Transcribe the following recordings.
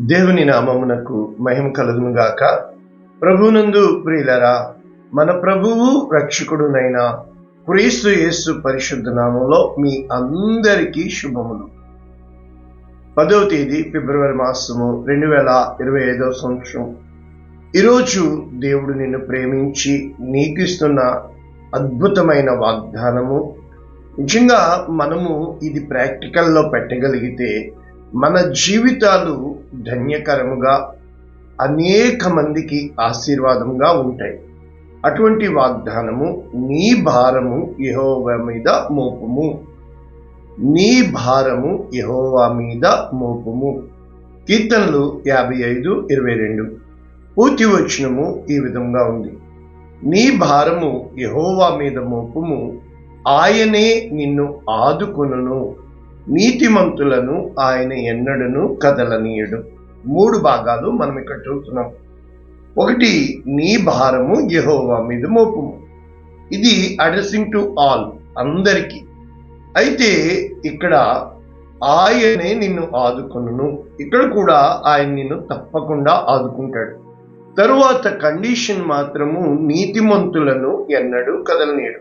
దేవుని నామమునకు మహిమ కలుగును గాక. ప్రభునందు ప్రియులరా, మన ప్రభువు రక్షకుడునైన క్రీస్తు యేసు పరిశుద్ధ నామంలో మీ అందరికీ శుభములు. 10వ తేదీ ఫిబ్రవరి మాసము 2025వ సంవత్సరం. ఈరోజు దేవుడు నిన్ను ప్రేమించి నీకు ఇస్తున్న అద్భుతమైన వాగ్దానము. నిజంగా మనము ఇది ప్రాక్టికల్లో పెట్టగలిగితే మన జీవితాలు ధన్యకరముగా అనేక మందికి ఆశీర్వాదంగా ఉంటాయి. అటువంటి వాగ్దానము, నీ భారము యెహోవా మీద మోపుము, నీ భారము యెహోవా మీద మోపుము. కీర్తనలు 55:22. పూర్తి వచనము ఈ విధంగా ఉంది: నీ భారము యెహోవా మీద మోపుము, ఆయనే నిన్ను ఆదుకొనును, నీతిమంతులను ఆయన ఎన్నడను కదలనీయడు. 3 భాగాలు మనం ఇక్కడ చూస్తున్నాం. 1, నీ భారము యెహోవా మీద మోపుము. ఇది అడ్రసింగ్ టు ఆల్, అందరికీ. అయితే ఇక్కడ ఆయనే నిన్ను ఆదుకొనును, ఇక్కడ కూడా ఆయన నిన్ను తప్పకుండా ఆదుకుంటాడు. తరువాత కండిషన్ మాత్రము, నీతిమంతులను ఎన్నడూ కదలనీయడు.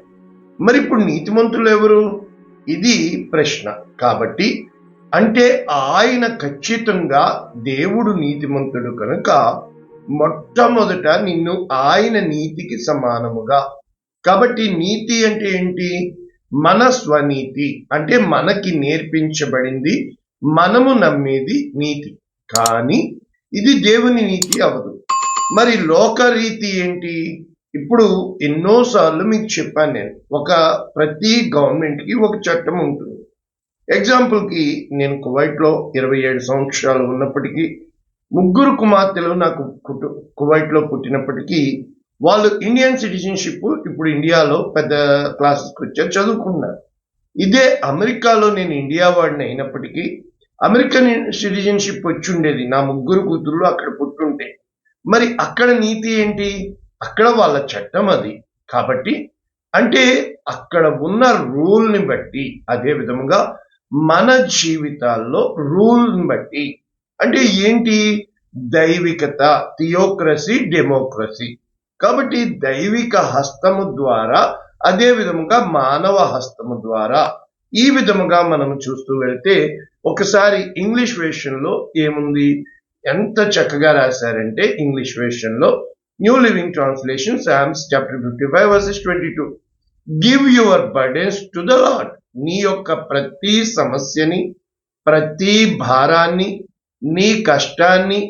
మరి ఇప్పుడు నీతిమంతులు ఎవరు? ఇది ప్రశ్న. కాబట్టి అంటే ఆయన ఖచ్చితంగా దేవుడు నీతిమంతుడు కనుక మొట్టమొదట నిన్ను ఆయన నీతికి సమానముగా. కాబట్టి నీతి అంటే ఏంటి? మన స్వనీతి, అంటే మనకి నేర్పించబడింది, మనము నమ్మేది నీతి. కానీ ఇది దేవుని నీతి అవదు. మరి లోకరీతి ఏంటి? ఇప్పుడు ఎన్నోసార్లు మీకు చెప్పాను నేను, ప్రతి గవర్నమెంట్కి ఒక చట్టం ఉంటుంది. ఎగ్జాంపుల్కి నేను కువైట్లో 27 సంవత్సరాలు ఉన్నప్పటికీ, 3 కుమార్తెలు నాకు కువైట్లో పుట్టినప్పటికీ వాళ్ళు ఇండియన్ సిటిజన్షిప్ ఇప్పుడు ఇండియాలో పెద్ద క్లాసెస్కి వచ్చారు, చదువుకున్నారు. ఇదే అమెరికాలో నేను ఇండియా వాడిని అయినప్పటికీ అమెరికన్ సిటిజన్షిప్ వచ్చి ఉండేది, నా 3 కూతుళ్ళు అక్కడ పుట్టుంటే. మరి అక్కడ నీతి ఏంటి? అక్కడ వాళ్ళ చట్టం అది. కాబట్టి అంటే అక్కడ ఉన్న రూల్ని బట్టి, అదే విధముగా మన జీవితాల్లో రూల్ని బట్టి, అంటే ఏంటి? దైవికత, థియోక్రసీ, డెమోక్రసీ. కాబట్టి దైవిక హస్తము ద్వారా, అదే విధముగా మానవ హస్తము ద్వారా, ఈ విధముగా మనం చూస్తూ వెళ్తే, ఒకసారి ఇంగ్లీష్ వెర్షన్లో ఏముంది, ఎంత చక్కగా రాశారంటే, ఇంగ్లీష్ వెర్షన్లో new living translation, Psalms chapter 55:22. Give your burdens to the Lord. నీ యొక్క ప్రతి సమస్యని, ప్రతి భారాన్ని, నీ కష్టాన్ని,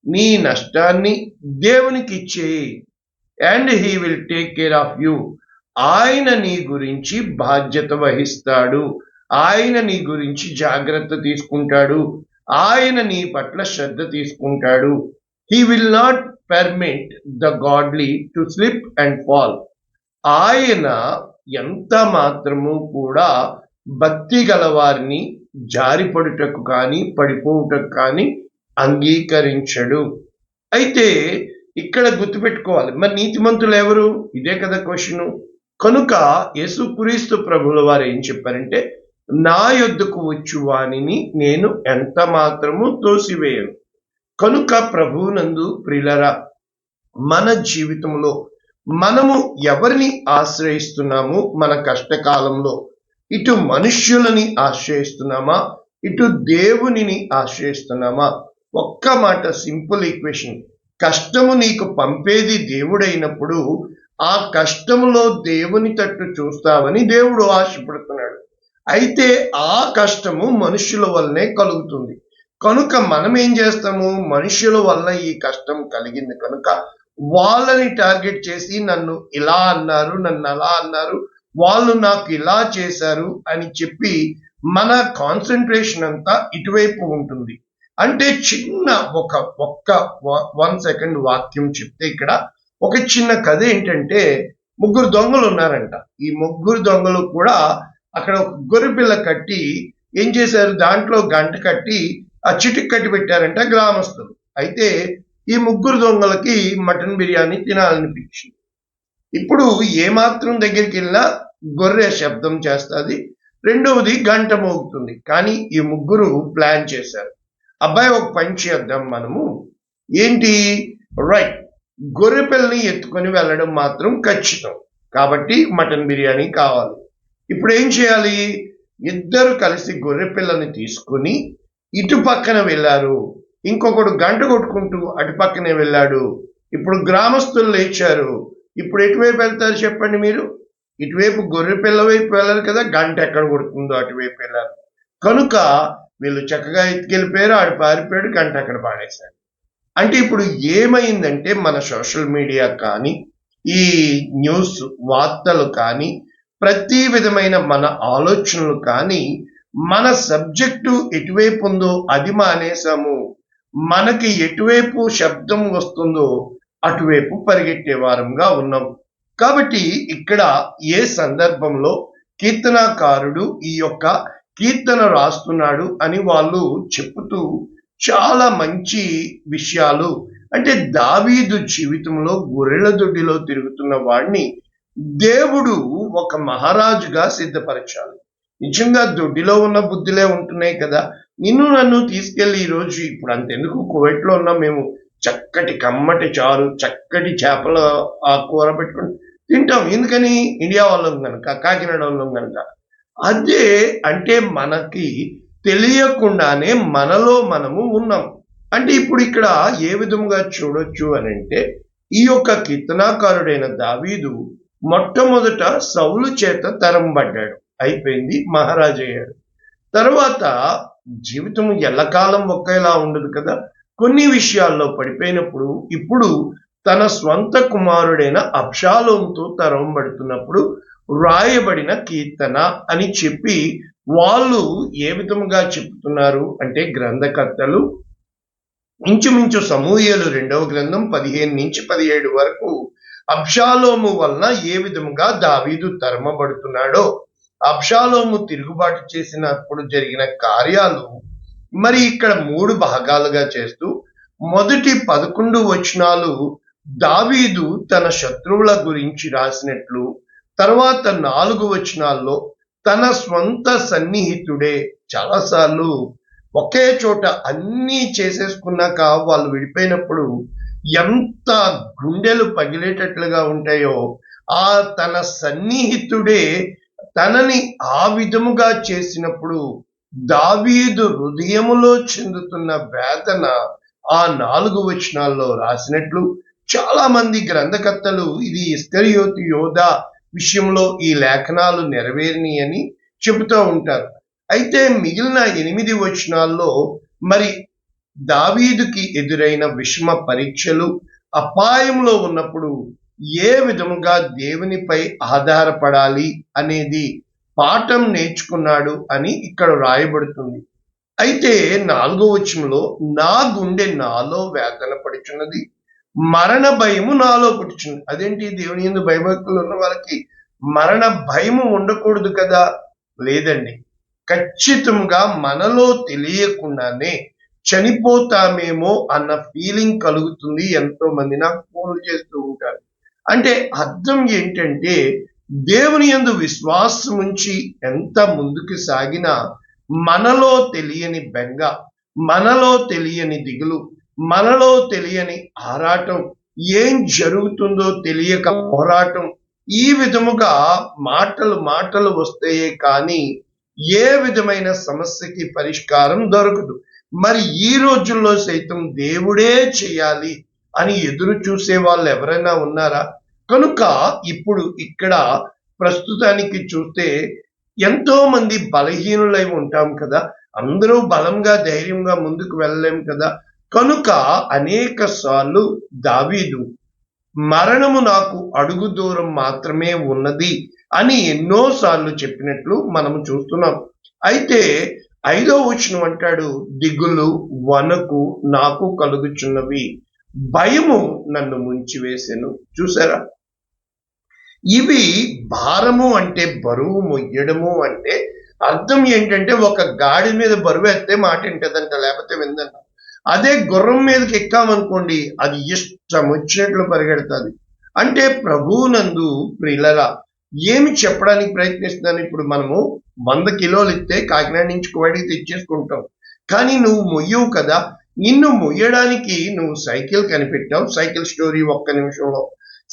నీ నష్టాన్ని దేవునికి ఇచ్చేయి. And he will take care of you. ఆయన నీ గురించి బాధ్యత వహిస్తాడు, ఆయన నీ గురించి జాగ్రత్త తీసుకుంటాడు, ఆయన నీ పట్ల శ్రద్ధ తీసుకుంటాడు. He will not permit the godly to slip and fall. ఆయన ఎంత మాత్రము కూడా భక్తి గలవారిని జారిపడుటకు కానీ పడిపోవుటకు కానీ అంగీకరించడు. అయితే ఇక్కడ గుర్తుపెట్టుకోవాలి, మరి నీతిమంతులు ఎవరు? ఇదే కదా క్వశ్చన్. కనుక యేసుక్రీస్తు ప్రభుల వారు ఏం చెప్పారంటే, నా యొద్దకు వచ్చు వానిని నేను ఎంత మాత్రము తోసివేయను. కనుక ప్రభువునందు ప్రియులరా, మన జీవితంలో మనము ఎవరిని ఆశ్రయిస్తున్నాము? మన కష్టకాలంలో ఇటు మనుష్యులని ఆశ్రయిస్తున్నామా, ఇటు దేవునిని ఆశ్రయిస్తున్నామా? ఒక్క మాట, సింపుల్ ఈక్వేషన్. కష్టము నీకు పంపేది దేవుడైనప్పుడు ఆ కష్టములో దేవుని తట్టు చూస్తావని దేవుడు ఆశపడుతున్నాడు. అయితే ఆ కష్టము మనుష్యుల వల్లనే కలుగుతుంది. కనుక మనం ఏం చేస్తాము? మనుషుల వల్ల ఈ కష్టం కలిగింది కనుక వాళ్ళని టార్గెట్ చేసి, నన్ను ఇలా అన్నారు, నన్ను అలా అన్నారు, వాళ్ళు నాకు ఇలా చేశారు అని చెప్పి మన కాన్సన్ట్రేషన్ అంతా ఇటువైపు ఉంటుంది. అంటే చిన్న వన్ సెకండ్ వాక్యం చెప్తే, ఇక్కడ ఒక చిన్న కథ ఏంటంటే, 3 దొంగలు ఉన్నారంట. ఈ 3 దొంగలు కూడా అక్కడ ఒక గొర్రెపిల్ల కట్టి ఏం చేశారు, దాంట్లో గంట కట్టి ఆ చిటికి కట్టి పెట్టారంట గ్రామస్తులు. అయితే ఈ 3 దొంగలకి మటన్ బిర్యానీ తినాలనిపించింది. ఇప్పుడు ఏమాత్రం దగ్గరికి వెళ్ళినా గొర్రె శబ్దం చేస్తుంది, రెండవది గంట మోగుతుంది. కానీ ఈ 3 ప్లాన్ చేశారు. అబ్బాయి ఒక పని చేద్దాం మనము, ఏంటి, రైట్, గొర్రె పిల్లని ఎత్తుకొని వెళ్ళడం మాత్రం ఖచ్చితం, కాబట్టి మటన్ బిర్యానీ కావాలి. ఇప్పుడు ఏం చేయాలి, ఇద్దరు కలిసి గొర్రె పిల్లని తీసుకుని ఇటు పక్కన వెళ్ళారు, ఇంకొకడు గంట కొట్టుకుంటూ అటు పక్కనే వెళ్ళాడు. ఇప్పుడు గ్రామస్తులు లేచారు, ఇప్పుడు ఎటువైపు వెళ్తారు చెప్పండి మీరు? ఇటువైపు గొర్రె పిల్ల వైపు వెళ్ళారు కదా, గంట ఎక్కడ కొడుతుందో అటువైపు వెళ్ళారు. కనుక వీళ్ళు చక్కగా ఎత్తుకెళ్ళిపోయారు, ఆడు పారిపోయాడు, గంట అక్కడ పాడేశారు. అంటే ఇప్పుడు ఏమైందంటే మన సోషల్ మీడియా కానీ, ఈ న్యూస్ వార్తలు కానీ, ప్రతి విధమైన మన ఆలోచనలు కానీ, మన సబ్జెక్టు ఎటువైపు ఉందో అది మానేసాము. మనకి ఎటువైపు శబ్దం వస్తుందో అటువైపు పరిగెట్టే వారంగా ఉన్నాం. కాబట్టి ఇక్కడ ఏ సందర్భంలో కీర్తనాకారుడు ఈ యొక్క కీర్తన రాస్తున్నాడు అని వాళ్ళు చెప్పుతూ చాలా మంచి విషయాలు, అంటే దావీదు జీవితంలో గొర్రెల దొడ్డిలో తిరుగుతున్న వాడిని దేవుడు ఒక మహారాజుగా సిద్ధపరచాలి. నిజంగా దొడ్డిలో ఉన్న బుద్ధిలే ఉంటున్నాయి కదా. నిన్ను నన్ను తీసుకెళ్లి ఈరోజు, ఇప్పుడు అంతెందుకు, కువైట్లో ఉన్నాం మేము, చక్కటి కమ్మటి చారు, చక్కటి చేపల కూర పెట్టుకుని తింటాం. ఎందుకని? ఇండియా వాళ్ళం కనుక, కాకినాడ వాళ్ళం కనుక. అదే అంటే మనకి తెలియకుండానే మనలో మనము ఉన్నాం. అంటే ఇప్పుడు ఇక్కడ ఏ విధంగా చూడొచ్చు అని అంటే, ఈ యొక్క కీర్తనాకారుడైన దావీదు మొట్టమొదట సౌలు చేత తరంబడ్డాడు, అయిపోయింది, మహారాజు అయ్యాడు. తర్వాత జీవితం ఎల్లకాలం ఒకేలా ఉండదు కదా. కొన్ని విషయాల్లో పడిపోయినప్పుడు ఇప్పుడు తన స్వంత కుమారుడైన అబ్షాలోముతో తరంబడుతున్నప్పుడు రాయబడిన కీర్తన అని చెప్పి వాళ్ళు ఏ విధముగా చెప్తున్నారు అంటే, గ్రంథకర్తలు ఇంచుమించు సమూయేలు 2వ గ్రంథం 15 నుంచి 17 వరకు అబ్షాలోము వలన ఏ విధముగా దావీదు తరమబడుతున్నాడో, అబ్షాలోము తిరుగుబాటు చేసినప్పుడు జరిగిన కార్యాలు మరి ఇక్కడ 3 భాగాలుగా చేస్తూ, మొదటి 11 వచనాలు దావీదు తన శత్రువుల గురించి రాసినట్లు, తర్వాత 4 వచనాల్లో తన స్వంత సన్నిహితుడే, చాలాసార్లు ఒకే చోట అన్నీ చేసేసుకున్నాక వాళ్ళు విడిపోయినప్పుడు ఎంత గుండెలు పగిలేటట్లుగా ఉంటాయో, ఆ తన సన్నిహితుడే తనని ఆ విధముగా చేసినప్పుడు దావీదు హృదయములో చెందుతున్న వేదన ఆ 4 వచనాల్లో రాసినట్లు చాలా మంది గ్రంథకర్తలు ఇది ఇస్కరియోతు యోధా విషయంలో ఈ లేఖనాలు నెరవేరిని అని చెబుతూ ఉంటారు. అయితే మిగిలిన 8 వచనాల్లో మరి దావీదుకి ఎదురైన విషమ పరీక్షలు, అపాయంలో ఉన్నప్పుడు ఏ విధముగా దేవునిపై ఆధారపడాలి అనేది పాఠం నేర్చుకున్నాడు అని ఇక్కడ రాయబడుతుంది. అయితే 4వ వచనంలో, నా గుండె నాలో వేదన పడుచున్నది, మరణ భయము నాలో పుట్టుచుంది. అదేంటి, దేవుని యందు భయభక్తులు ఉన్న వాళ్ళకి మరణ భయము ఉండకూడదు కదా? లేదండి, ఖచ్చితంగా మనలో తెలియకుండానే చనిపోతామేమో అన్న ఫీలింగ్ కలుగుతుంది. ఎంతో మంది నాకు ఫోన్లు చేస్తూ ఉంటారు. అంటే అర్థం ఏంటంటే, దేవుని యందు విశ్వాసం ఉంచి ఎంత ముందుకు సాగినా మనలో తెలియని బెంగ, మనలో తెలియని దిగులు, మనలో తెలియని ఆరాటం, ఏం జరుగుతుందో తెలియక పోరాటం, ఈ విధముగా మాటలు వస్తాయే కానీ ఏ విధమైన సమస్యకి పరిష్కారం దొరకదు. మరి ఈ రోజుల్లో సైతం దేవుడే చేయాలి అని ఎదురు చూసే వాళ్ళు ఎవరైనా ఉన్నారా? కనుక ఇప్పుడు ఇక్కడ ప్రస్తుతానికి చూస్తే ఎంతో మంది బలహీనులై ఉంటాం కదా, అందరూ బలంగా ధైర్యంగా ముందుకు వెళ్ళలేం కదా. కనుక అనేక సార్లు దావీదు మరణము నాకు అడుగు దూరం మాత్రమే ఉన్నది అని ఎన్నోసార్లు చెప్పినట్లు మనము చూస్తున్నాం. అయితే 5వ వచనం అంటాడు, దిగులు వణకు నాకు కలుగుచున్నవి, భయము నన్ను ముంచివేసెను. చూసారా, ఇవి భారము అంటే బరువు మొయ్యడము అంటే అర్థం ఏంటంటే, ఒక గాడి మీద బరువు ఎత్తే మాట వింటదంట, లేకపోతే విందంట. అదే గుర్రం మీదకి ఎక్కామనుకోండి, అది ఇష్టం వచ్చినట్లు పరిగెడుతుంది. అంటే ప్రభువునందు ప్రియులరా, ఏమి చెప్పడానికి ప్రయత్నిస్తున్నాను, ఇప్పుడు మనము 100 కిలోలు ఇస్తే కాకినాడ నుంచి కువైట్కి తెచ్చేసుకుంటాం. కానీ నువ్వు మొయ్యవు కదా. నిన్ను మొయ్యడానికి నువ్వు సైకిల్ కనిపెట్టావు. సైకిల్ స్టోరీ ఒక్క నిమిషంలో.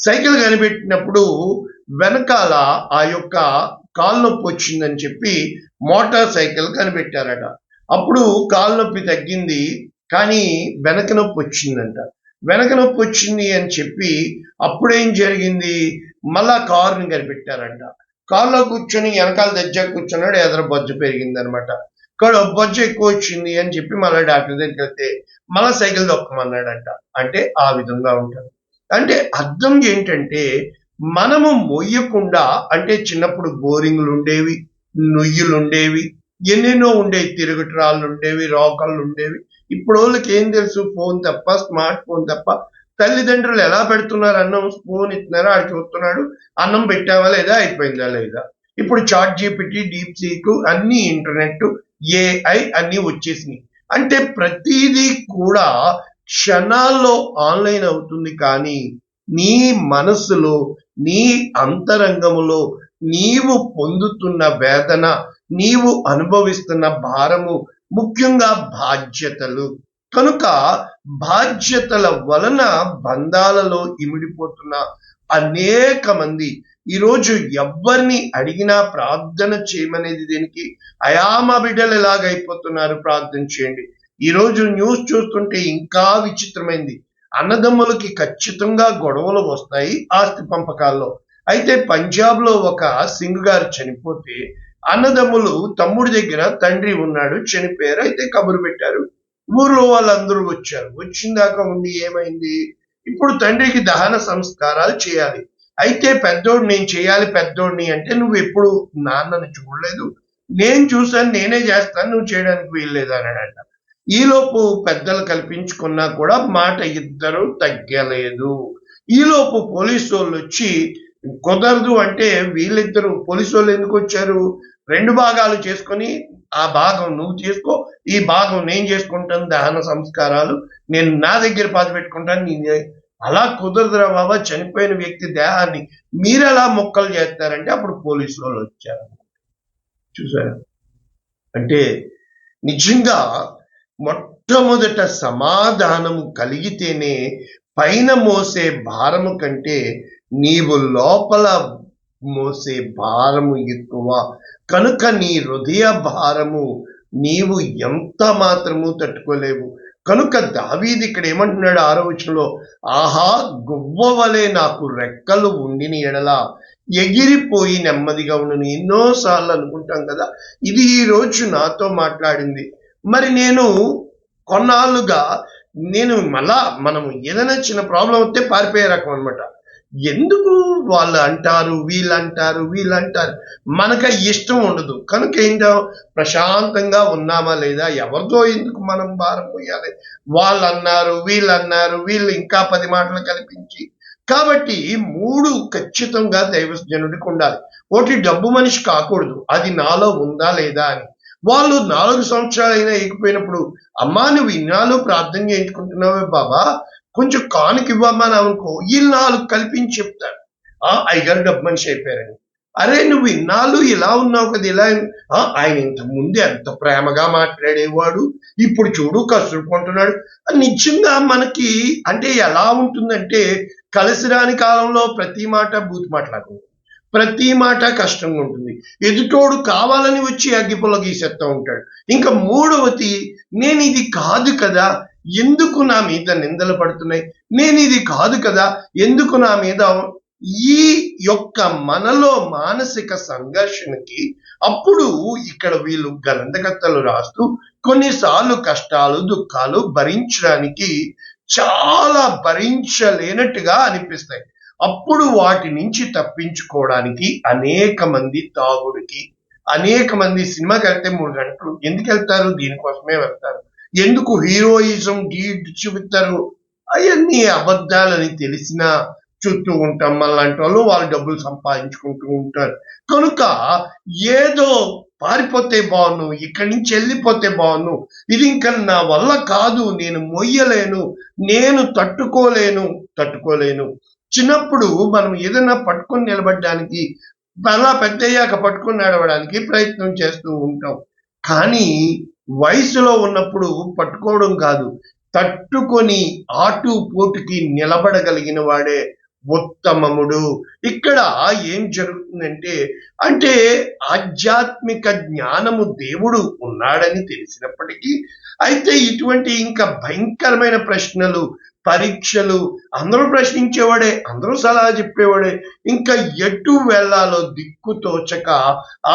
సైకిల్ కనిపెట్టినప్పుడు వెనకాల ఆ యొక్క కాలు నొప్పి వచ్చిందని చెప్పి మోటార్ సైకిల్ కనిపెట్టారట. అప్పుడు కాలు నొప్పి తగ్గింది, కానీ వెనక నొప్పి వచ్చిందంట. వెనక నొప్పి వచ్చింది అని చెప్పి అప్పుడేం జరిగింది, మళ్ళా కారుని కనిపెట్టారంట. కారులో కూర్చొని వెనకాల దజ్జా కూర్చున్నాడు, ఎదర బొజ్జ పెరిగిందనమాట. బొజ్జ ఎక్కువ వచ్చింది అని చెప్పి మళ్ళీ డాక్టర్ దగ్గరికి వెళ్తే మళ్ళా సైకిల్ దొక్కమన్నాడంట. అంటే ఆ విధంగా ఉంటారు. అంటే అర్థం ఏంటంటే, మనము మొయ్యకుండా, అంటే చిన్నప్పుడు బోరింగ్లు ఉండేవి, నుయ్యులు ఉండేవి, ఎన్నెన్నో ఉండేవి, తిరుగుట్రాళ్ళు ఉండేవి, రోకళ్ళు ఉండేవి. ఇప్పుడు వాళ్ళకి ఏం తెలుసు, ఫోన్ తప్ప, స్మార్ట్ ఫోన్ తప్ప. తల్లిదండ్రులు ఎలా పెడుతున్నారు అన్నం, ఫోన్ ఇస్తున్నారు, ఆడు చూస్తున్నాడు, అన్నం పెట్టావా లేదా, అయిపోయిందా లేదా. ఇప్పుడు చాట్ జీపీటీ, డీప్ సీక్, అన్ని ఇంటర్నెట్, ఏఐ అన్ని వచ్చేసినాయి. అంటే ప్రతిదీ కూడా క్షణాల్లో ఆన్లైన్ అవుతుంది. కానీ నీ మనసులో, నీ అంతరంగములో నీవు పొందుతున్న వేదన, నీవు అనుభవిస్తున్న భారము, ముఖ్యంగా బాధ్యతలు. కనుక బాధ్యతల వలన బంధాలలో ఇమిడిపోతున్న అనేక మంది ఈరోజు ఎవరిని అడిగినా ప్రార్థన చేయమనేది దేనికి? అయామ బిడ్డలు ఎలాగైపోతున్నారు, ప్రార్థన చేయండి. ఈరోజు న్యూస్ చూస్తుంటే ఇంకా విచిత్రమైంది. అన్నదమ్ములకి ఖచ్చితంగా గొడవలు వస్తాయి ఆస్తి పంపకాల్లో. అయితే పంజాబ్ లో ఒక సింగ్ గారు చనిపోతే అన్నదమ్ములు తమ్ముడి దగ్గర తండ్రి ఉన్నాడు, చనిపోయారు. అయితే కబురు పెట్టారు, ఊర్లో వాళ్ళందరూ వచ్చారు. వచ్చిందాకా ఉండి ఏమైంది, ఇప్పుడు తండ్రికి దహన సంస్కారాలు చేయాలి. అయితే పెద్దోడు నేను చేయాలి పెద్దోడిని అంటే, నువ్వు ఎప్పుడు నాన్నని చూడలేదు, నేను చూసాను నేనే చేస్తాను, నువ్వు చేయడానికి వీల్లేదు అన్నాడంట. ఈలోపు పెద్దలు కల్పించుకున్నా కూడా మాట ఇద్దరు తగ్గలేదు. ఈలోపు పోలీసు వాళ్ళు వచ్చి కుదరదు అంటే, వీళ్ళిద్దరు పోలీసు వాళ్ళు ఎందుకు వచ్చారు, 2 భాగాలు చేసుకొని ఆ భాగం నువ్వు చేసుకో, ఈ భాగం నేను చేసుకుంటాను, దహన సంస్కారాలు నేను నా దగ్గర పాతి పెట్టుకుంటాను. అలా కుదరదురా బాబా, చనిపోయిన వ్యక్తి దేహాన్ని మీరు ఎలా మొక్కలు చేస్తారంటే అప్పుడు పోలీసు వాళ్ళు వచ్చారు. చూసారా? అంటే నిజంగా మొట్టమొదట సమాధానము కలిగితేనే పైన మోసే భారము కంటే నీవు లోపల మోసే భారము ఎక్కువ. కనుక నీ హృదయ భారము నీవు ఎంత మాత్రము తట్టుకోలేవు. కనుక దావీదు ఇక్కడ ఏమంటున్నాడు 6వ వచనంలో, ఆహా గువ్వ వలె నాకు రెక్కలు ఉండిన ఎడల ఎగిరిపోయి నెమ్మదిగా ఉండను. ఎన్నోసార్లు అనుకుంటాం కదా, ఇది ఈ రోజు నాతో మాట్లాడింది. మరి నేను కొన్నాళ్ళుగా మనం ఏదైనా చిన్న ప్రాబ్లం వస్తే పారిపోయే రకం అనమాట. ఎందుకు వాళ్ళు అంటారు, వీళ్ళంటారు, మనకు ఇష్టం ఉండదు. కనుక ఏంటో ప్రశాంతంగా ఉన్నామా లేదా, ఎవరితో ఎందుకు మనం భారం పోయాలి, వాళ్ళన్నారు వీళ్ళు ఇంకా 10 మాటలు కల్పించి. కాబట్టి 3 ఖచ్చితంగా దైవజనుడికి ఉండాలి. ఒకటి, డబ్బు మనిషి కాకూడదు, అది నాలో ఉందా లేదా అని. వాళ్ళు 4 సంవత్సరాలైనా ఎగిపోయినప్పుడు, అమ్మా నువ్వు ఇన్నాళ్ళు ప్రార్థన చేయించుకుంటున్నావే బాబా, కొంచెం కానుక ఇవ్వమని అనుకో, వీళ్ళు 4 కల్పించి చెప్తారు, అయ్యగారు డబ్బు మనిషి అయిపోయారని. అరే నువ్వు ఇన్నాళ్ళు ఇలా ఉన్నావు కదా, ఇలా ఆయన ఇంతకు ముందు ఎంత ప్రేమగా మాట్లాడేవాడు, ఇప్పుడు చూడు కసురుకుంటున్నాడు. నిజంగా మనకి అంటే ఎలా ఉంటుందంటే, కలిసి రాని కాలంలో ప్రతి మాట బూతు మాట్లాడుతుంది, ప్రతి మాట కష్టంగా ఉంటుంది. ఎదుటోడు కావాలని వచ్చి అగ్గిపుల్ల గీసేస్తూ ఉంటాడు. ఇంకా 3వది, నేను ఇది కాదు కదా, ఎందుకు నా మీద నిందలు పడుతున్నాయి, నేను ఇది కాదు కదా, ఎందుకు నా మీద. ఈ యొక్క మనలో మానసిక సంఘర్షణకి అప్పుడు ఇక్కడ వీళ్ళు గ్రంథకర్తలు రాస్తూ కొన్నిసార్లు కష్టాలు, దుఃఖాలు భరించడానికి చాలా భరించలేనట్టుగా అనిపిస్తాయి. అప్పుడు వాటి నుంచి తప్పించుకోవడానికి అనేక మంది తాగుడికి, అనేక మంది సినిమాకి వెళ్తే 3 గంటలు ఎందుకు వెళ్తారు, దీనికోసమే వెళ్తారు. ఎందుకు హీరోయిజం చూపిస్తారు, అవన్నీ అబద్ధాలని తెలిసినా చుట్టూ ఉంటాం. మనలాంటి వాళ్ళు డబ్బులు సంపాదించుకుంటూ ఉంటారు. కనుక ఏదో పారిపోతే బాగును, ఇక్కడి నుంచి వెళ్ళిపోతే బాగును, ఇది ఇంకా నా వల్ల కాదు, నేను మొయ్యలేను, నేను తట్టుకోలేను. చిన్నప్పుడు మనం ఏదైనా పట్టుకొని నిలబడడానికి, అలా పెద్దయ్యాక పట్టుకొని నడవడానికి ప్రయత్నం చేస్తూ ఉంటాం. కానీ వయసులో ఉన్నప్పుడు పట్టుకోవడం కాదు, తట్టుకొని ఆటు పోటుకి నిలబడగలిగిన వాడే ఉత్తమముడు. ఇక్కడ ఏం జరుగుతుందంటే, అంటే ఆధ్యాత్మిక జ్ఞానము దేవుడు ఉన్నాడని తెలిసినప్పటికీ, అయితే ఇటువంటి ఇంకా భయంకరమైన ప్రశ్నలు, పరీక్షలు, అందరూ ప్రశ్నించేవాడే, అందరూ సలహా చెప్పేవాడే, ఇంకా ఎటు వెళ్ళాలో దిక్కు తోచక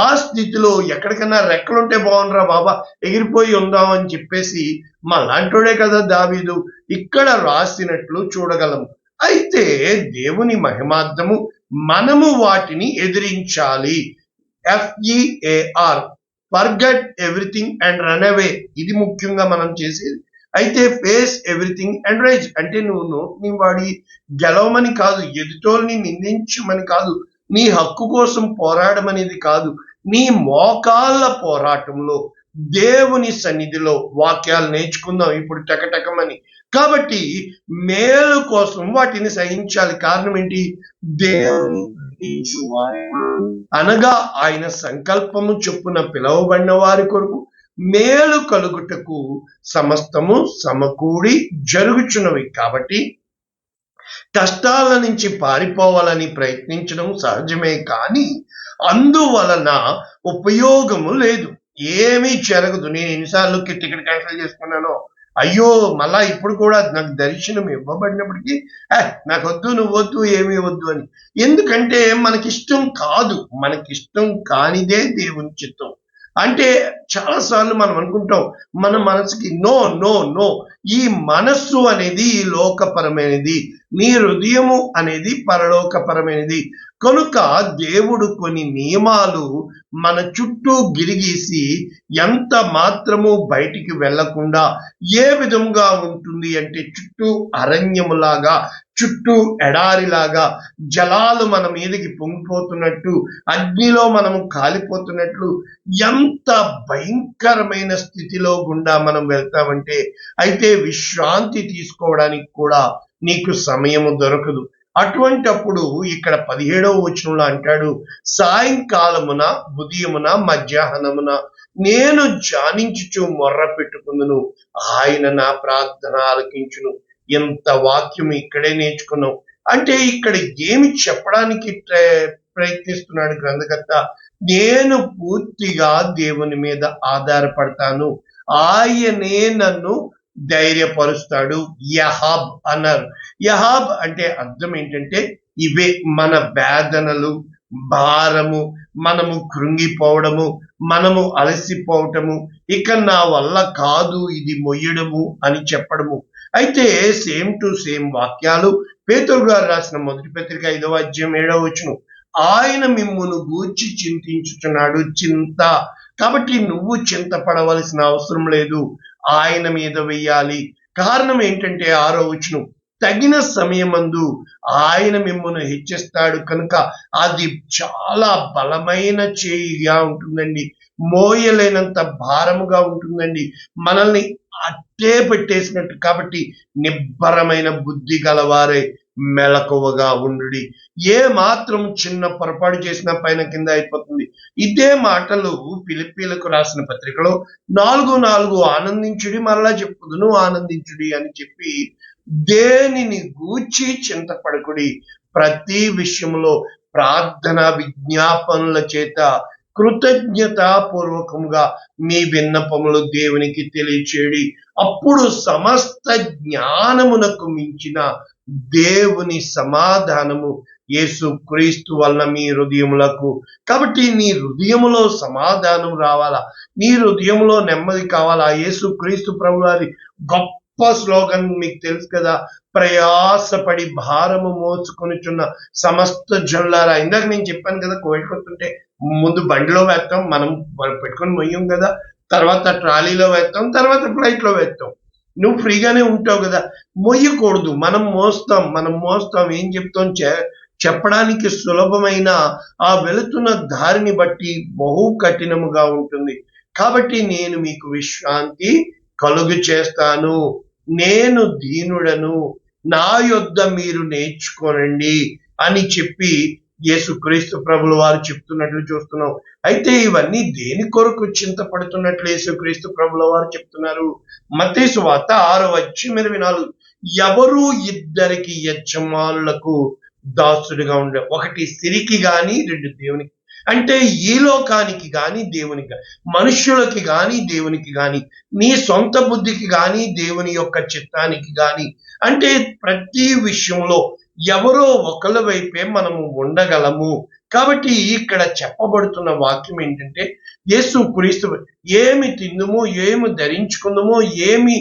ఆ స్థితిలో ఎక్కడికన్నా రెక్కలుంటే బాగుండ్రా బాబా, ఎగిరిపోయి ఉందామని చెప్పేసి మళ్ళాంటోడే కదా దావీదు ఇక్కడ రాసినట్లు చూడగలము. అయితే దేవుని మహిమార్థము మనము వాటిని ఎదిరించాలి. FEAR, forget everything and run away. ఇది ముఖ్యంగా మనం చేసేది. అయితే ఫేస్ ఎవ్రీథింగ్ అండ్ రైజ్ అంటే నువ్వు నోటిని వాడి గెలవమని కాదు, ఎదుటోల్ని నిందించమని కాదు, నీ హక్కు కోసం పోరాడమనేది కాదు, నీ మోకాళ్ళ పోరాటంలో దేవుని సన్నిధిలో వాక్యాలు నేర్చుకుందాం ఇప్పుడు టకటకమని. కాబట్టి మేలు కోసం వాటిని సహించాలి. కారణం ఏంటి? దేవుని అనగా ఆయన సంకల్పము చొప్పున పిలువబడిన వారి కొరకు మేలు కలుగుటకు సమస్తము సమకూడి జరుగుచున్నవి. కాబట్టి కష్టాల నుంచి పారిపోవాలని ప్రయత్నించడం సహజమే, కానీ అందువలన ఉపయోగము లేదు, ఏమీ జరగదు. నేను ఎన్నిసార్లు టికెట్ క్యాన్సిల్ చేసుకున్నానో, అయ్యో మళ్ళా ఇప్పుడు కూడా నాకు దర్శనం ఇవ్వబడినప్పటికీ నాకు వద్దు, నువ్వు వద్దు, ఏమీ వద్దు అని. ఎందుకంటే మనకిష్టం కాదు, మనకిష్టం కానిదే దేవుని చిత్తం. అంటే చాలాసార్లు మనం అనుకుంటాం మన మనసుకి నో నో నో. ఈ మనస్సు అనేది లోకపరమైనది, నీ హృదయము అనేది పరలోకపరమైనది. కనుక దేవుడు కొన్ని నియమాలు మన చుట్టూ గిరిగీసి ఎంత మాత్రము బయటికి వెళ్లకుండా ఏ విధంగా ఉంటుంది అంటే, చుట్టూ అరణ్యములాగా, చుట్టూ ఎడారిలాగా, జలాలు మన మీదకి పొంగిపోతున్నట్టు, అగ్నిలో మనము కాలిపోతున్నట్లు ఎంత భయంకరమైన స్థితిలో గుండా మనం వెళ్తామంటే, అయితే విశ్రాంతి తీసుకోవడానికి కూడా నీకు సమయము దొరకదు. అటువంటప్పుడు ఇక్కడ 17వ వచనంలో అంటాడు, సాయంకాలమున, ఉదయమున, మధ్యాహ్నమున నేను ధ్యానించుచు మొర్ర పెట్టుకుందును, ఆయన నా ప్రార్థన ఆలకించును. ఎంత వాక్యం ఇక్కడే నేర్చుకున్నాం. అంటే ఇక్కడ ఏమి చెప్పడానికి ప్రయత్నిస్తున్నాడు గ్రంథకర్త? నేను పూర్తిగా దేవుని మీద ఆధారపడతాను, ఆయనే నన్ను ధైర్యపరుస్తాడు. యహాబ్ అన్నారు. యహాబ్ అంటే అర్థం ఏంటంటే, ఇవే మన వేదనలు, భారము, మనము కృంగిపోవడము, మనము అలసిపోవటము, ఇక నా వల్ల కాదు ఇది మొయ్యడము అని చెప్పడము. అయితే సేమ్ టు సేమ్ వాక్యాలు పేతురు గారు రాసిన మొదటి పత్రిక 5వ అధ్యాయం 7వ వచనం, ఆయన మిమ్మును గూర్చి చింతించుచున్నాడు. చింత కాబట్టి నువ్వు చింతపడవలసిన అవసరం లేదు, ఆయన మీద వెయ్యాలి. కారణం ఏంటంటే 6వ వచనం, తగిన సమయమందు ఆయన మిమ్మల్ని హెచ్చిస్తాడు కనుక అది చాలా బలమైన చేయిగా ఉంటుందండి, మోయలేనంత భారముగా ఉంటుందండి, మనల్ని అట్టే పెట్టేసినట్టు. కాబట్టి నిబ్బరమైన బుద్ధి గలవారే మెలకువగా ఉండుడి. ఏ మాత్రం చిన్న పొరపాటు చేసినా పైన కింద అయిపోతుంది. ఇదే మాటలు ఫిలిప్పీలకు రాసిన పత్రికలో 4:4 ఆనందించుడి, మరలా చెప్పుదును ఆనందించుడి అని చెప్పి, దేనిని గూర్చి చింతపడకుడి, ప్రతి విషయంలో ప్రార్థన విజ్ఞాపనల చేత కృతజ్ఞతాపూర్వకంగా మీ విన్నపములు దేవునికి తెలియచేయడి, అప్పుడు సమస్త జ్ఞానమునకు మించిన దేవుని సమాధానము యేసు క్రీస్తు వలన మీ హృదయములకు. కాబట్టి నీ హృదయములో సమాధానం రావాలా, నీ హృదయంలో నెమ్మది కావాలా. యేసు క్రీస్తు ప్రభువారి గొప్ప స్లోగన్ మీకు తెలుసు కదా, ప్రయాసపడి భారము మోసుకొనిచున్న సమస్త జనులారా. ఇందాక నేను చెప్పాను కదా, కోవిడ్ కొడుతుంటే ముందు బండిలో వేస్తాం, మనం పెట్టుకొని మొయ్యం కదా, తర్వాత ట్రాలీలో వేస్తాం, తర్వాత ఫ్లైట్లో వేస్తాం. నువ్వు ఫ్రీగానే ఉంటావు కదా, మొయ్యకూడదు, మనం మోస్తాం. ఏం చెప్తాం? చెప్పడానికి సులభమైన ఆ వెళుతున్న దారిని బట్టి బహు కఠినముగా ఉంటుంది. కాబట్టి నేను మీకు విశ్రాంతి కలుగు చేస్తాను, నేను దీనుడను, నా యొద్ద మీరు నేర్చుకోనండి అని చెప్పి యేసుక్రీస్తు ప్రభుల వారు చెప్తున్నట్లు చూస్తున్నాం. అయితే ఇవన్నీ దేని కొరకు చింతపడుతున్నట్లు యేసుక్రీస్తు ప్రభుల వారు చెప్తున్నారు. మత్తయి సువార్త 6:24, ఎవరు ఇద్దరికి యజమానులకు దాసుడిగా ఉండే, ఒకటి సిరికి గాని, రెండు దేవునికి. అంటే ఈ లోకానికి గాని దేవునికి గాని, మనుష్యులకి గాని దేవునికి గాని, నీ సొంత బుద్ధికి గాని దేవుని యొక్క చిత్తానికి గాని, అంటే ప్రతి విషయంలో ఎవరో ఒకళ్ళ వైపే మనము ఉండగలము. కాబట్టి ఇక్కడ చెప్పబడుతున్న వాక్యం ఏంటంటే, యేసు క్రీస్తు ఏమి తిందుమో, ఏమి ధరించుకుందుమో, ఏమి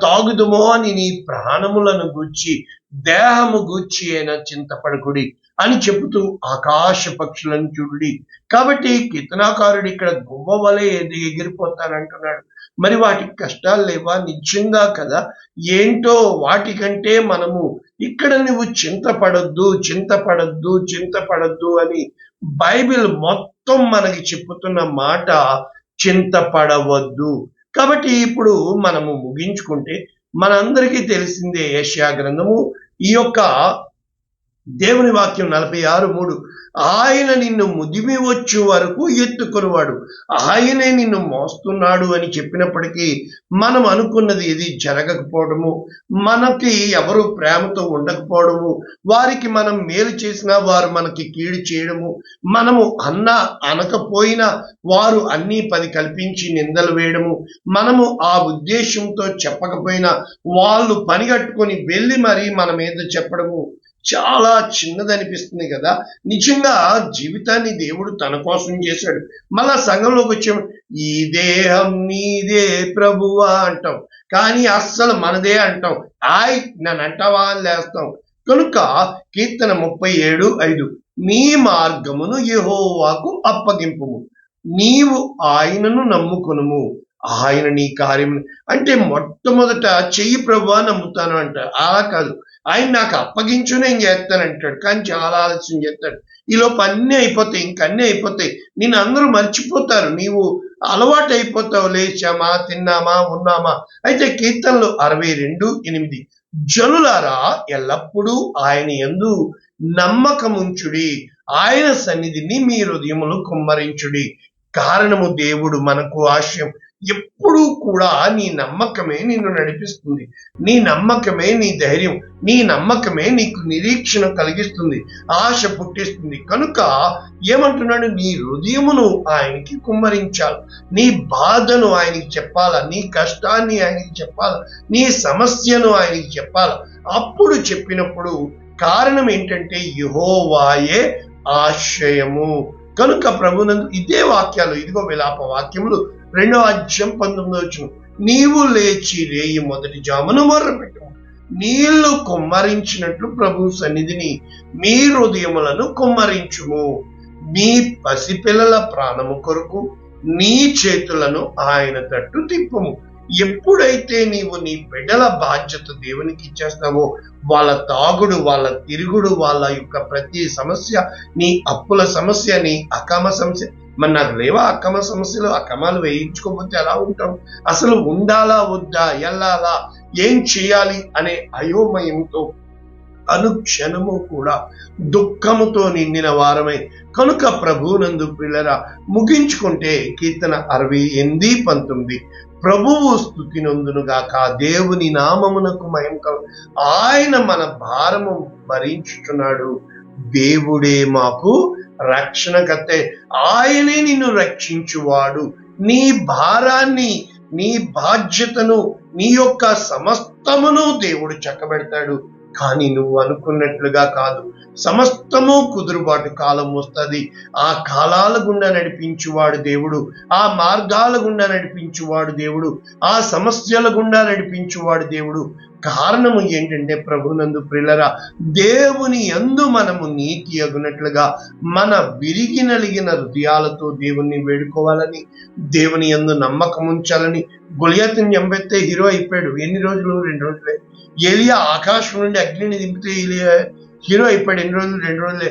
తాగుదుమో అని నీ ప్రాణములను గూర్చి, దేహము గూర్చి అయినా చింతపడకుడి అని చెబుతూ ఆకాశ పక్షులను చూడుడి. కాబట్టి కీర్తనాకారుడు ఇక్కడ గువ్వ వలె ఎగిరిపోతానంటున్నాడు. మరి వాటికి కష్టాలు లేవా? నిజంగా కదా. ఏంటో వాటికంటే మనము ఇక్కడ నువ్వు చింతపడొద్దు, చింతపడొద్దు, చింతపడొద్దు అని బైబిల్ మొత్తం మనకి చెప్పుతున్న మాట చింతపడవద్దు. కాబట్టి ఇప్పుడు మనము ముగించుకుంటే మనందరికీ తెలిసిందే యెషయా గ్రంథము ఈ యొక్క దేవుని వాక్యం 46:3, ఆయన నిన్ను ముదిమి వచ్చు వరకు ఎత్తుకొనివాడు, ఆయనే నిన్ను మోస్తున్నాడు అని చెప్పినప్పటికీ మనం అనుకున్నది ఇది జరగకపోవడము, మనకి ఎవరు ప్రేమతో ఉండకపోవడము, వారికి మనం మేలు చేసినా వారు మనకి కీడు చేయడము, మనము అనకపోయినా వారు అన్నీ 10 కల్పించి నిందలు వేయడము, మనము ఆ ఉద్దేశంతో చెప్పకపోయినా వాళ్ళు పనిగట్టుకొని వెళ్ళి మరీ మన మీద చెప్పడము చాలా చిన్నదనిపిస్తుంది కదా. నిజంగా జీవితాన్ని దేవుడు తన కోసం చేశాడు. మళ్ళా సంఘంలోకి వచ్చాము, ఈ దేహం నీదే ప్రభువా అంటాం, కానీ అస్సలు మనదే అంటాం. నన్ను అంటావా అని లేస్తాం. కనుక కీర్తన 37:5, నీ మార్గమును యెహోవాకు అప్పగింపుము, నీవు ఆయనను నమ్ముకొనుము, ఆయన నీ కార్యము. అంటే మొట్టమొదట చెయ్యి ప్రభువా నమ్ముతాను అంటారు. అలా కాదు, ఆయన నాకు అప్పగించు నేను చేస్తానంటాడు, కానీ చాలా ఆలస్యం చేస్తాడు. ఈలోపు అన్నీ అయిపోతాయి, ఇంకన్నీ అయిపోతాయి, నేను అందరూ మర్చిపోతారు, నీవు అలవాటు అయిపోతావు, లేచామా, తిన్నామా, ఉన్నామా. అయితే కీర్తనలు 62:8, జనులారా ఎల్లప్పుడూ ఆయన యందు నమ్మకముంచుడి, ఆయన సన్నిధిని మీ హృదయములు కుమ్మరించుడి. కారణము దేవుడు మనకు ఆశయం. ఎప్పుడూ కూడా నీ నమ్మకమే నిన్ను నడిపిస్తుంది, నీ నమ్మకమే నీ ధైర్యం, నీ నమ్మకమే నీకు నిరీక్షణ కలిగిస్తుంది, ఆశ పుట్టిస్తుంది. కనుక ఏమంటున్నాడు, నీ హృదయమును ఆయనకి కుమ్మరించాలి, నీ బాధను ఆయనకి చెప్పాలా, నీ కష్టాన్ని ఆయనకి చెప్పాలా, నీ సమస్యను ఆయనకి చెప్పాలా. అప్పుడు చెప్పినప్పుడు కారణం ఏంటంటే యెహోవాయే ఆశ్రయము. కనుక ప్రభునందు ఇదే వాక్యాలు, ఇదిగో విలాప వాక్యములు 2:19, నీవు లేచి రేయి మొదటి జామును మొర్రపెట్టు, నీళ్లు కుమ్మరించినట్లు ప్రభు సన్నిధిని మీ హృదయములను కుమ్మరించుము, మీ పసిపిల్లల ప్రాణము కొరకు నీ చేతులను ఆయన తట్టు తిప్పుము. ఎప్పుడైతే నీవు నీ బిడ్డల బాధ్యత దేవునికి ఇచ్చేస్తావో, వాళ్ళ తాగుడు, వాళ్ళ తిరుగుడు, వాళ్ళ యొక్క ప్రతి సమస్య, నీ అప్పుల సమస్య, నీ అకామ సమస్య, మరి నాకు లేవా అక్కమ సమస్యలు, అక్కమాలు వేయించుకోకపోతే ఎలా ఉంటాం, అసలు ఉండాలా వద్దా, వెళ్ళాలా, ఏం చేయాలి అనే అయోమయంతో అనుక్షణము కూడా దుఃఖముతో నిండిన వారమై, కనుక ప్రభువునందు ప్రియులారా ముగించుకుంటే కీర్తన 68:19, ప్రభువు స్తుతి నొందునుగాక, దేవుని నామమునకు మహిమ కలుగు, ఆయన మన భారము భరించుచున్నాడు, దేవుడే మాకు రక్షణకర్తే, ఆయనే నిన్ను రక్షించువాడు. నీ భారాన్ని, నీ బాధ్యతను, నీ యొక్క సమస్తమును దేవుడు చక్కబెడతాడు. కానీ నువ్వు అనుకున్నట్లుగా కాదు, సమస్తము కుదురుబాటు కాలం వస్తుంది. ఆ కాలాల గుండా నడిపించువాడు దేవుడు, ఆ మార్గాల గుండా నడిపించువాడు దేవుడు, ఆ సమస్యల గుండా నడిపించువాడు దేవుడు. కారణము ఏంటంటే ప్రభునందు ప్రియులారా, దేవుని యందు మనము నీతి అగునట్లుగా మన విరిగి నలిగిన హృదయాలతో దేవుణ్ణి వేడుకోవాలని, దేవుని యందు నమ్మకం ఉంచాలని. గొలియాతుని చంపెత్తే హీరో అయిపోయాడు. ఎన్ని రోజులు? 2 రోజులే. ఏలియా ఆకాశం నుండి అగ్నిని దింపితే ఏలియా హీరో అయిపోయాడు. ఎన్ని రోజులు? 2 రోజులే.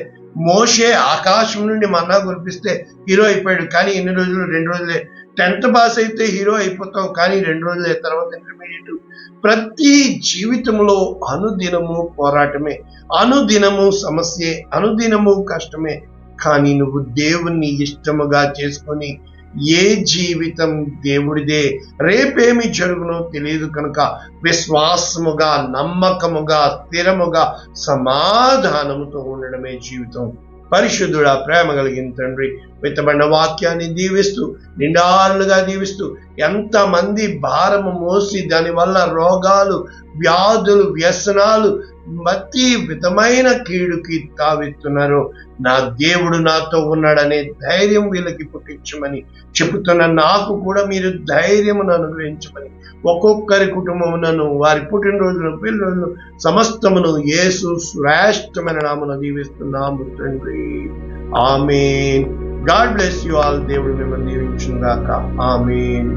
మోషే ఆకాశం నుండి మన్నా కురిపిస్తే హీరో అయిపోయాడు. కానీ ఎన్ని రోజులు? 2 రోజులే. 10th పాస్ అయితే హీరో అయిపోతాం, కానీ 2 రోజుల తర్వాత ఇంటర్మీడియట్. ప్రతి జీవితంలో అనుదినము పోరాటమే, అనుదినము సమస్యే, అనుదినము కష్టమే. కానీ నువ్వు దేవుణ్ణి ఇష్టముగా చేసుకొని ఏ జీవితం దేవుడిదే, రేపేమి జరుగునో తెలియదు కనుక విశ్వాసముగా, నమ్మకముగా, స్థిరముగా, సమాధానముతో ఉండడమే జీవితం. పరిశుద్ధుడా, ప్రేమ కలిగిన తండ్రి, విత్తబడిన వాక్యాన్ని దీవిస్తూ, నిండాలుగా దీవిస్తూ, ఎంతమంది భారము మోసి దానివల్ల రోగాలు, వ్యాధులు, వ్యసనాలు, ప్రతి విధమైన కీడుకి తావిస్తున్నారు, నా దేవుడు నాతో ఉన్నాడనే ధైర్యం వీళ్ళకి పుట్టించమని చెబుతున్న నాకు కూడా మీరు ధైర్యమును అనుగ్రహించమని, ఒక్కొక్కరి కుటుంబములను, వారి పుట్టినరోజులు, పెళ్లి రోజులు సమస్తమును యేసు శ్రేష్టమైన నామమున దీవిస్తున్నాము తండ్రి. Amen. God bless you all. దేవుడు మిమ్మల్ని దీవించును గాక. ఆమేన్.